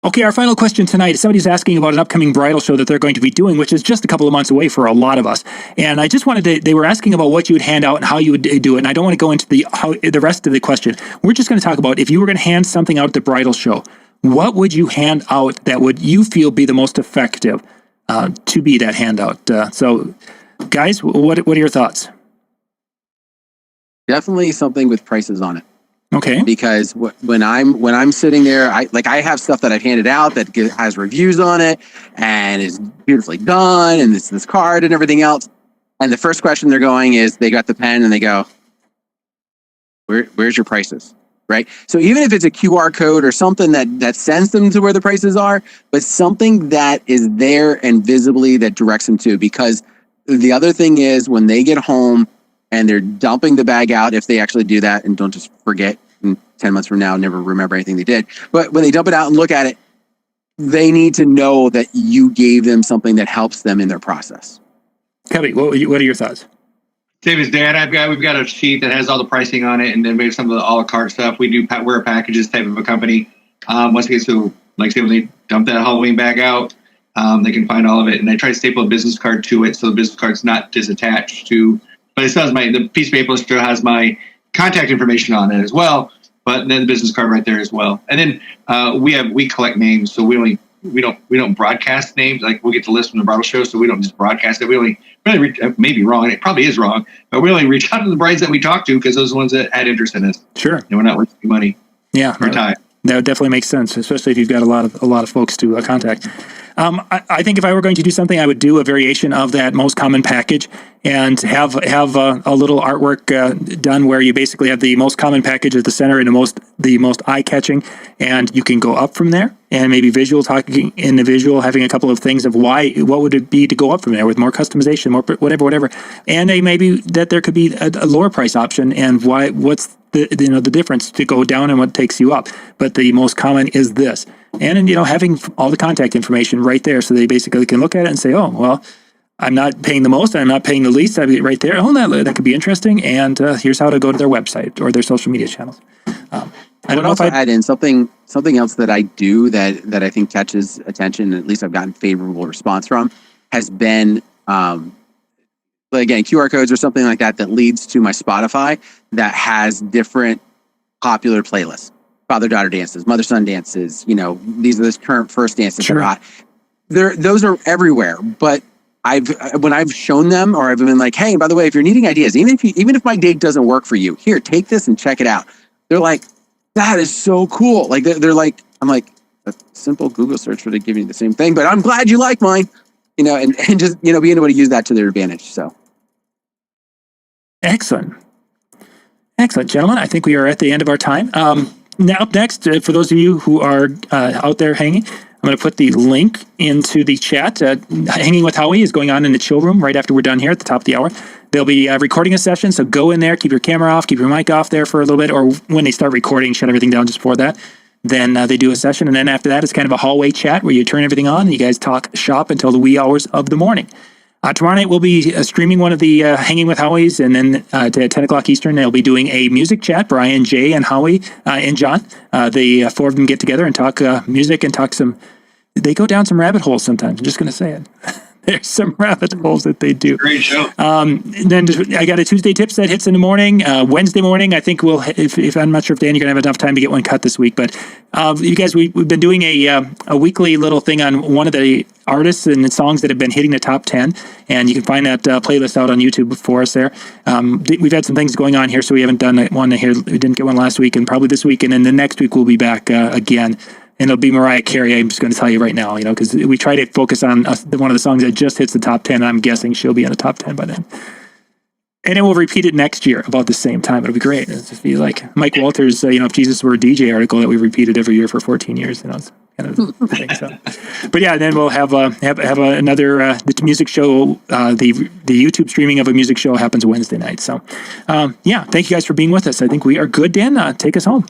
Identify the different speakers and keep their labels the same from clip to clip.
Speaker 1: Okay, our final question tonight. Somebody's asking about an upcoming bridal show that they're going to be doing, which is just a couple of months away for a lot of us. And I just wanted to, they were asking about what you would hand out and how you would do it. And I don't want to go into the rest of the question. We're just going to talk about if you were going to hand something out at the bridal show, what would you hand out that would you feel be the most effective to be that handout? So guys, what are your thoughts?
Speaker 2: Definitely something with prices on it.
Speaker 1: Okay.
Speaker 2: Because when I'm sitting there, I have stuff that I've handed out that has reviews on it and is beautifully done, and it's this card and everything else. And the first question they're going is, they got the pen and they go, "Where's your prices?" Right. So even if it's a QR code or something that sends them to where the prices are, but something that is there and visibly that directs them to. Because the other thing is, when they get home and they're dumping the bag out, if they actually do that, and don't just forget in 10 months from now, never remember anything they did. But when they dump it out and look at it, they need to know that you gave them something that helps them in their process.
Speaker 1: Cubby, what are your thoughts?
Speaker 3: Same as Dan, we've got a sheet that has all the pricing on it, and then maybe some of the a la carte stuff. We're a packages type of a company. Once it gets to, like, say, when they dump that Halloween bag out, they can find all of it. And I try to staple a business card to it, so the business card's not disattached to. But it still has the piece of paper still has my contact information on it as well. But then the business card right there as well. And then we collect names, so we don't broadcast names. Like, we'll get the list from the bridal show, so we don't just broadcast it. We only really maybe wrong, and it probably is wrong, but we only reach out to the brides that we talk to, because those are the ones that had interest in us.
Speaker 1: Sure.
Speaker 3: And we're not wasting money.
Speaker 1: Yeah.
Speaker 3: Or time.
Speaker 1: That definitely makes sense, especially if you've got a lot of folks to contact. I think if I were going to do something, I would do a variation of that most common package and have a little artwork done where you basically have the most common package at the center and the most eye-catching, and you can go up from there, and maybe talking in the visual, having a couple of things of what would it be to go up from there with more customization, more whatever, and maybe that there could be a lower price option, and what's the difference to go down and what takes you up. But the most common is this. And having all the contact information right there, so they basically can look at it and say, oh, well, I'm not paying the most, I'm not paying the least. I'd be right there. Oh, that could be interesting. And here's how to go to their website or their social media channels. I don't know if I'd add
Speaker 2: in something else that I do that I think catches attention, and at least I've gotten favorable response from, has been again, QR codes or something like that leads to my Spotify that has different popular playlists. Father-daughter dances, mother-son dances, these are the current first dances that are hot. Those are everywhere. But when I've shown them, or I've been like, hey, by the way, if you're needing ideas, even if my date doesn't work for you, here, take this and check it out. They're like, that is so cool. Like, they're like, I'm like, a simple Google search would have given you the same thing, but I'm glad you like mine, and just, being able to use that to their advantage. So.
Speaker 1: Excellent, gentlemen. I think we are at the end of our time. Now, up next, for those of you who are out there hanging, I'm going to put the link into the chat. Hanging with Howie is going on in the chill room right after we're done here at the top of the hour. They'll be recording a session, so go in there, keep your camera off, keep your mic off there for a little bit, or when they start recording, shut everything down just before that. Then they do a session, and then after that, it's kind of a hallway chat where you turn everything on, and you guys talk shop until the wee hours of the morning. Tomorrow night, we'll be streaming one of the Hanging with Howies, and then at 10 o'clock Eastern, they'll be doing a music chat. Brian, Jay, and Howie, and John, the four of them get together and talk music and talk some... They go down some rabbit holes sometimes. I'm just going to say it. There's some rabbit holes that they do.
Speaker 3: Great show.
Speaker 1: Then I got a Tuesday Tips that hits in the morning. Wednesday morning, I think if I'm not sure if Dan, you're going to have enough time to get one cut this week, but you guys, we've been doing a weekly little thing on one of the artists and songs that have been hitting the top 10, and you can find that playlist out on YouTube for us there. We've had some things going on here, so we haven't done one here. We didn't get one last week, and probably this week, and then the next week we'll be back again. And it'll be Mariah Carey. I'm just going to tell you right now, because we try to focus on one of the songs that just hits the top 10. And I'm guessing she'll be in the top 10 by then. And then we'll repeat it next year about the same time. It'll be great. It'll just be like Mike Walters, if Jesus were a DJ article that we repeated every year for 14 years. It's kind of thing. So. But yeah, then we'll have another the music show. The YouTube streaming of a music show happens Wednesday night. So thank you guys for being with us. I think we are good. Dan, take us home.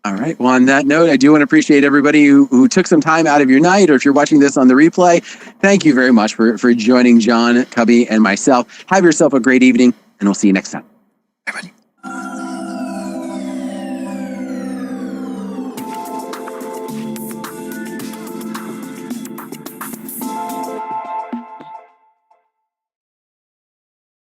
Speaker 2: All right. Well, on that note, I do want to appreciate everybody who took some time out of your night, or if you're watching this on the replay, thank you very much for joining John, Cubby, and myself. Have yourself a great evening, and we'll see you next time.
Speaker 1: Bye, buddy.